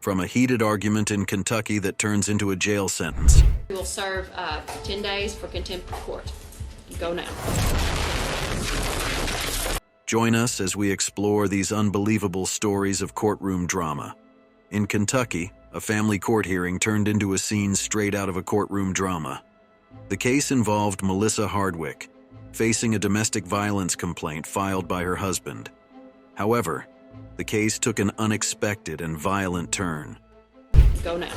from a heated argument in Kentucky that turns into a jail sentence. You will serve 10 days for contempt of court. Go now. Join us as we explore these unbelievable stories of courtroom drama. In Kentucky, a family court hearing turned into a scene straight out of a courtroom drama. The case involved Melissa Hardwick, facing a domestic violence complaint filed by her husband. However, the case took an unexpected and violent turn. Go now.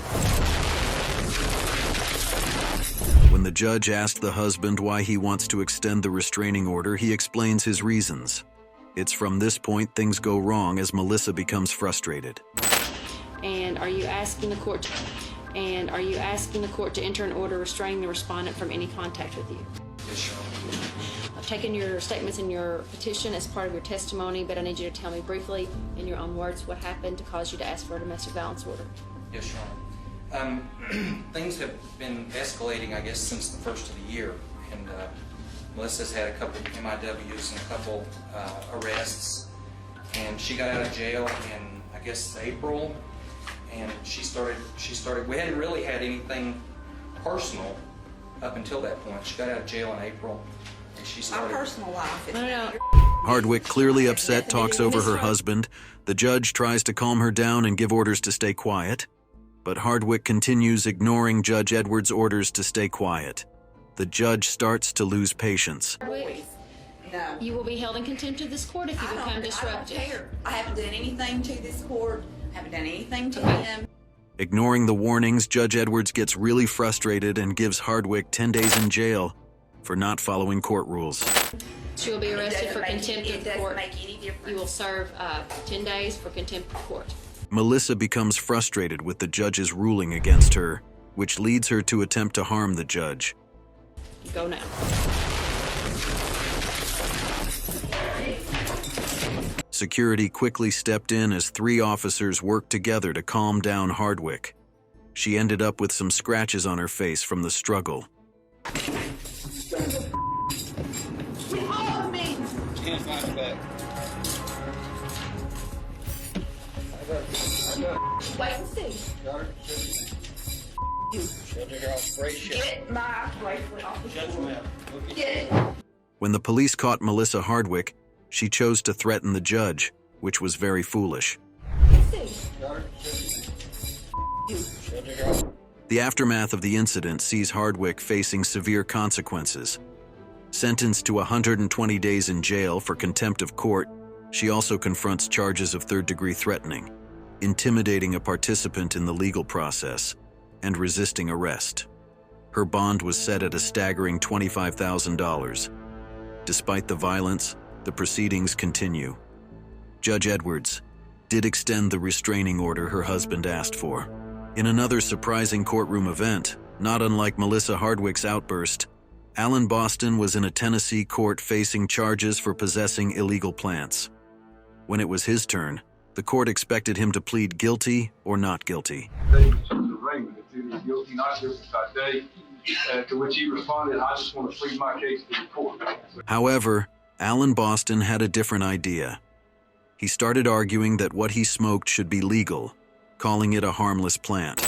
When the judge asked the husband why he wants to extend the restraining order, he explains his reasons. It's from this point things go wrong as Melissa becomes frustrated. And are you asking the court to enter an order restraining the respondent from any contact with you? Yes, Your Honor. I've taken your statements in your petition as part of your testimony, but I need you to tell me briefly, in your own words, what happened to cause you to ask for a domestic violence order. Yes, Your Honor. Things have been escalating, I guess, since the first of the year, and Melissa's had a couple MIWs and a couple arrests, and she got out of jail in, I guess, April, and she started. We hadn't really had anything personal up until that point. She got out of jail in April, and she started. My personal life. No. Hardwick, clearly upset, talks over her husband. The judge tries to calm her down and give orders to stay quiet. But Hardwick continues ignoring Judge Edwards' orders to stay quiet. The judge starts to lose patience. No. You will be held in contempt of this court if you become disruptive. I don't care. I haven't done anything to this court. I haven't done anything to him. Ignoring the warnings, Judge Edwards gets really frustrated and gives Hardwick 10 days in jail for not following court rules. She will be arrested for contempt of It court. doesn't make any difference. You will serve 10 days for contempt of court. Melissa becomes frustrated with the judge's ruling against her, which leads her to attempt to harm the judge. Go now. Security quickly stepped in as 3 officers worked together to calm down Hardwick. She ended up with some scratches on her face from the struggle. Get off me! Hands behind your back. Wait and see. Shut your girl, brace you. Get my bracelet off the Shut floor. your mouth. Get it. When the police caught Melissa Hardwick, she chose to threaten the judge, which was very foolish. See. Shut your girl. The aftermath of the incident sees Hardwick facing severe consequences. Sentenced to 120 days in jail for contempt of court, she also confronts charges of third-degree threatening, intimidating a participant in the legal process, and resisting arrest. Her bond was set at a staggering $25,000. Despite the violence, the proceedings continue. Judge Edwards did extend the restraining order her husband asked for. In another surprising courtroom event, not unlike Melissa Hardwick's outburst, Alan Boston was in a Tennessee court facing charges for possessing illegal plants. When it was his turn, the court expected him to plead guilty or not guilty. Guilty, not guilty by day. To which he responded, I just want to plead my case to the court. However, Alan Boston had a different idea. He started arguing that what he smoked should be legal, calling it a harmless plant.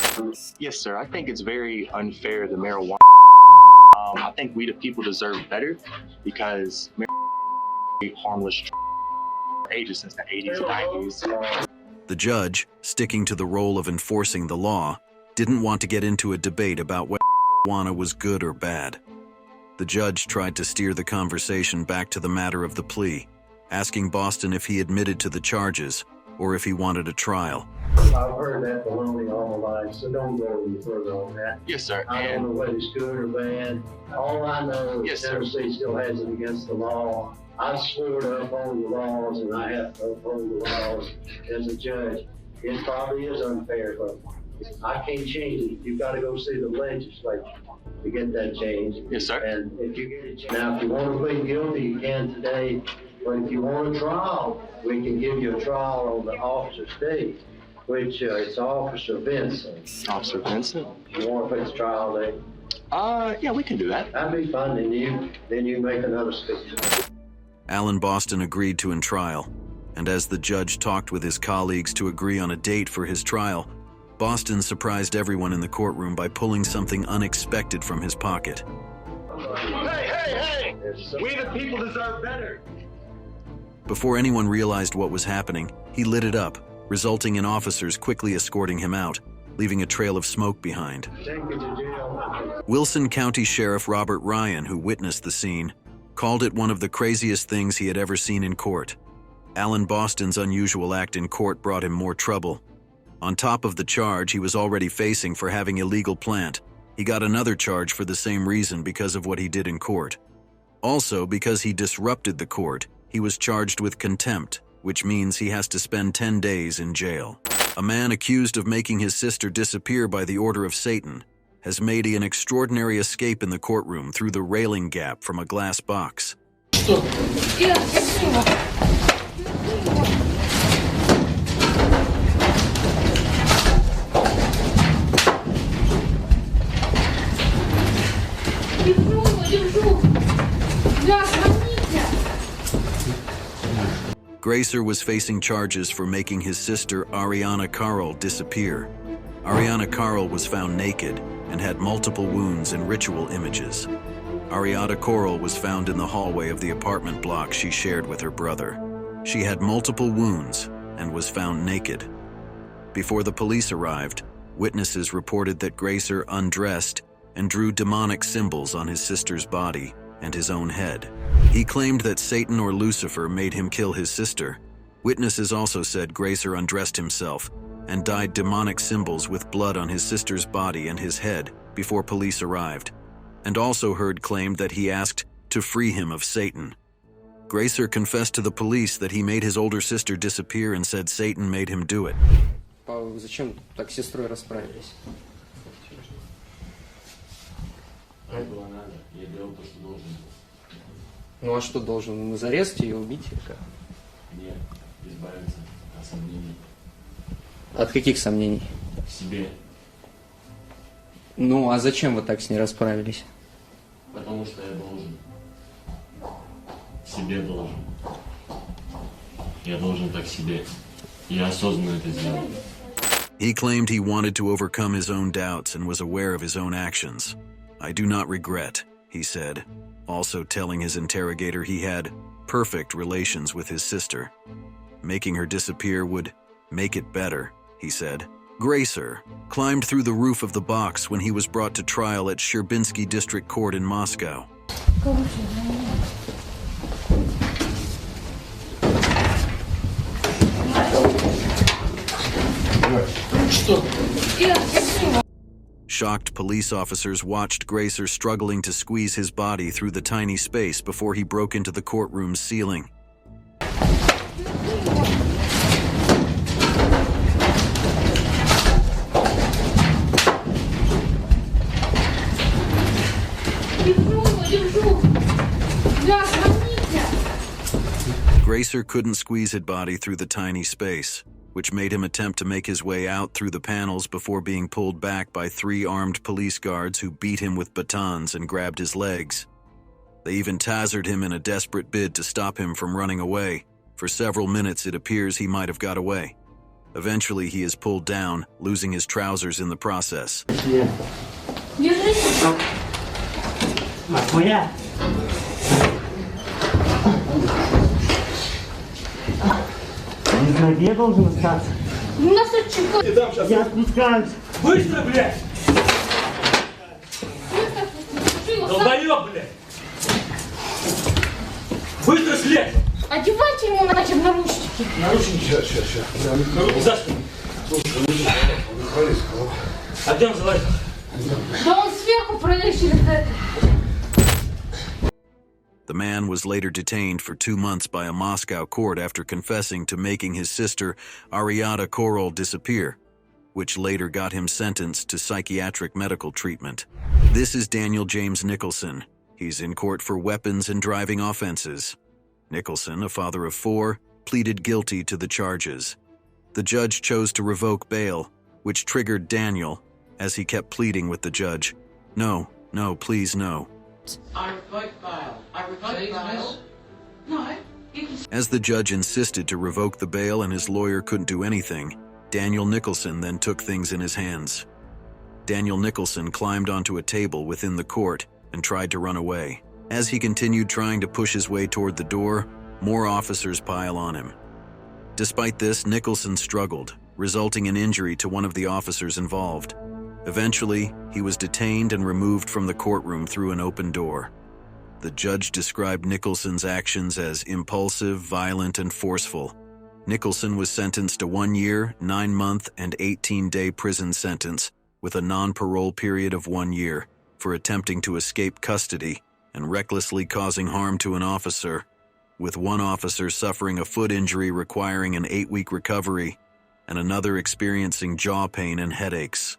Yes, sir. I think it's very unfair, the marijuana. I think we the people deserve better because marijuana is harmless ages since the 80s and 90s. The judge, sticking to the role of enforcing the law, didn't want to get into a debate about whether marijuana was good or bad. The judge tried to steer the conversation back to the matter of the plea, asking Boston if he admitted to the charges or if he wanted a trial. I've heard that baloney all my life, so don't go any further on that. Yes, sir. I don't know whether it's good or bad. All I know is Yes, sir. Tennessee still has it against the law. I swore to uphold the laws, and I have to uphold the laws as a judge. It probably is unfair, but I can't change it. You've got to go see the legislature to get that change. Yes, sir. And if you get it changed, now if you want to plead guilty, you can today. But if you want a trial, we can give you a trial on the officer's date, which it's Officer Vincent. Officer Vincent? You want to fix trial date? Yeah, we can do that. That'd be fun. Then you make another speech. Alan Boston agreed to in trial, and as the judge talked with his colleagues to agree on a date for his trial, Boston surprised everyone in the courtroom by pulling something unexpected from his pocket. Hey! We the people deserve better. Before anyone realized what was happening, he lit it up, resulting in officers quickly escorting him out, leaving a trail of smoke behind. Wilson County Sheriff Robert Ryan, who witnessed the scene, called it one of the craziest things he had ever seen in court. Alan Boston's unusual act in court brought him more trouble. On top of the charge he was already facing for having illegal plant, he got another charge for the same reason because of what he did in court. Also, because he disrupted the court, he was charged with contempt, which means he has to spend 10 days in jail. A man accused of making his sister disappear by the order of Satan has made an extraordinary escape in the courtroom through the railing gap from a glass box. Gracer was facing charges for making his sister Ariana Carl disappear. Ariana Carl was found naked and had multiple wounds and ritual images. Ariana Carl was found in the hallway of the apartment block she shared with her brother. She had multiple wounds and was found naked. Before the police arrived, witnesses reported that Gracer undressed and drew demonic symbols on his sister's body and his own head. He claimed that Satan or Lucifer made him kill his sister. Witnesses also said Gracer undressed himself and dyed demonic symbols with blood on his sister's body and his head before police arrived, and also heard claimed that he asked to free him of Satan. Gracer confessed to the police that he made his older sister disappear and said Satan made him do it. Зачем так с сестрой расправились? Было надо, я делал то, что должен был. Ну а что должен? Зарезать ее, убить или как? Нет, избавиться от сомнений. От каких сомнений? В себе. Ну а зачем вы так с ней расправились? Потому что я должен. Себе должен. Я должен так себе. Я осознанно это сделал. He claimed he wanted to overcome his own doubts and was aware of his own actions. "I do not regret," he said, also telling his interrogator he had perfect relations with his sister. Making her disappear would make it better, he said. Gracer climbed through the roof of the box when he was brought to trial at Sherbinsky District Court in Moscow. Shocked police officers watched Gracer struggling to squeeze his body through the tiny space before he broke into the courtroom's ceiling. Gracer couldn't squeeze his body through the tiny space, which made him attempt to make his way out through the panels before being pulled back by 3 armed police guards who beat him with batons and grabbed his legs. They even tasered him in a desperate bid to stop him from running away. For several minutes it appears he might have got away. Eventually he is pulled down, losing his trousers in the process. Я должен остаться. Я спускаюсь. Быстро, блядь! Долбоёб, блядь! Быстро слезь! Одевайте ему нахер наручники. Наручники, сейчас. За что? А где он залазит? Да он сверху пролез через это. The man was later detained for 2 months by a Moscow court after confessing to making his sister Ariana Carl disappear, which later got him sentenced to psychiatric medical treatment. This is Daniel James Nicholson. He's in court for weapons and driving offenses. Nicholson, a father of 4, pleaded guilty to the charges. The judge chose to revoke bail, which triggered Daniel, as he kept pleading with the judge, "No, no, please no." I revoke bail. I revoke bail. No, you can... As the judge insisted to revoke the bail and his lawyer couldn't do anything, Daniel Nicholson then took things in his hands. Daniel Nicholson climbed onto a table within the court and tried to run away. As he continued trying to push his way toward the door, more officers pile on him. Despite this, Nicholson struggled, resulting in injury to one of the officers involved. Eventually, he was detained and removed from the courtroom through an open door. The judge described Nicholson's actions as impulsive, violent, and forceful. Nicholson was sentenced to 1 year, 9-month, and 18-day prison sentence with a non-parole period of 1 year for attempting to escape custody and recklessly causing harm to an officer, with one officer suffering a foot injury requiring an 8-week recovery and another experiencing jaw pain and headaches.